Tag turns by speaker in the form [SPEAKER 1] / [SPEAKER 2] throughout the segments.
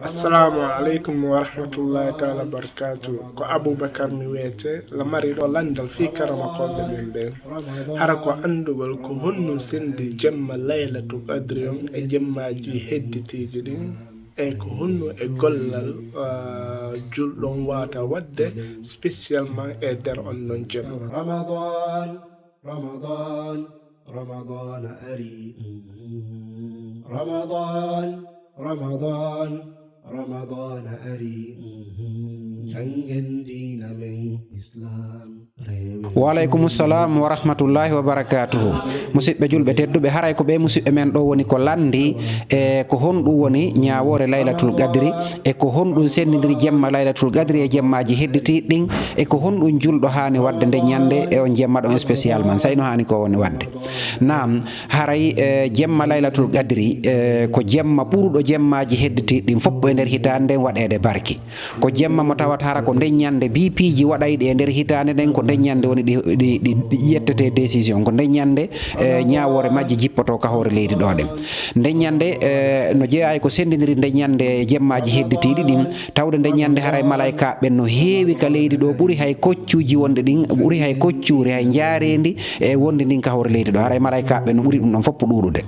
[SPEAKER 1] Assalamu alaikum wa rahmatullahi ta'ala barakatuh. Ko Abubakar mi wete la mari do landal fi karama ko be hara ko andugol ko honno sendi jemma laylatul qadri e jemmaaji hedditiji din e ko honno e gollal juldon wata wadde spécialement e der on non jemma رمضان أري رمضان أري دين من إسلام
[SPEAKER 2] وعليكم السلام ورحمة الله وبركاته musidɓe julɓe tedduɓe haray ko ɓe musidɓe men ɗo woni ko landi e ko honɗum woni ñawore laylatul qadri e ko honɗum sendidiri jemma laylatul qadri e jemmaji hedditiɗ ɗin e ko honɗum julɗo hani wadde nde ñande e on jemma ɗon spécialement sayno hani ko woni wadde nam haray jemma laylatul qadri ko jemma ɓurɗo jemmaji hedditiɗ ɗin fopp e nder hitande nden waɗede barki ko jemma mo tawat hara ko nden ñande bipiji waɗayɗi e nder hitande nden ko nden ñande woni ɗi yettete décision ko nden ñande ñawore majji jippoto ka hoore leydi ɗo ɗen nden ñande no jeeya ko sendidiri nden ñande jemmaji hedditiɗi ɗin tawde nden ñande haray malaika ɓen no heewi ka leydi ɗo ɓuuri hay koccuji wonde ɗin ɓuuri hay koccuri hay jaarendi e wonde ndin ka hoore leydi ɗo haray malaika ɓen no ɓuuri ɗum ɗon foppo ɗuɗude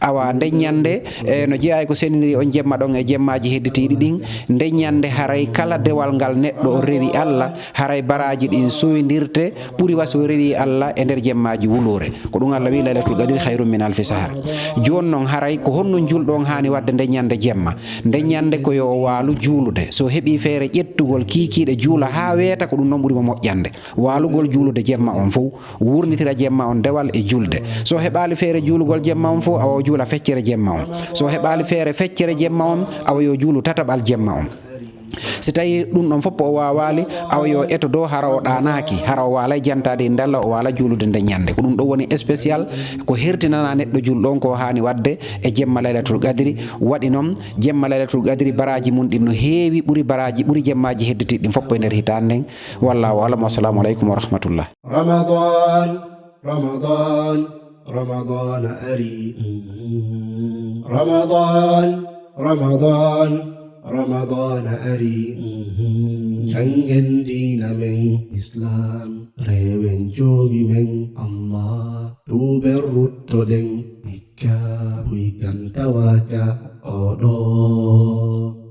[SPEAKER 2] awa nden ñande no jeeya ko sendidiri on jemma ɗon e jemmaji hedditiɗi ɗin nden ñande haray kala dewal ngal neɗɗo o rewi Allah haray baraji ɗin soydirte ɓuuri waso rewi Allah e nder jemmaji wulore ko ɗum Allah wi laylatul qadri khairum min alfi sahar joni noon haray ko honno julɗo on hani wadde nde ñande jemma nde ñande ko yo waalu juulude so heeɓi feere ƴettugol kiikiɗe juula ha weeta ko ɗum noon ɓuurimo moƴƴande waalugol juulude jemma on fof wurnitira jemma on dewal e julde so heɓali feere juulugol jemma on fof awa juula feccere jemma on so heɓali feere feccere jemma on awa yo juulu tataɓal jemma on si tawi ɗum ɗon fopp o wawali awa yo eto dow hara o ɗanaki hara o waalay jantade e ndella o waala juulude nde ñande ko ɗum ɗo woni spécial ko hertinana neɗɗo julɗon ko hani wadde e jemma laylatul qadri waɗi noon jemma laylatul qadri baraji mum ɗin no heewi ɓuuri baraji ɓuuri jemmaji hedditiɗ ɗin foppo e nder hitande nden wallahu alam wassalamu aleykum wa rahmatullah
[SPEAKER 1] رمضان أري رمضان أري دين من إسلام ريوين جوغي من الله توبر رتدن إكا بويكان تواجا أودو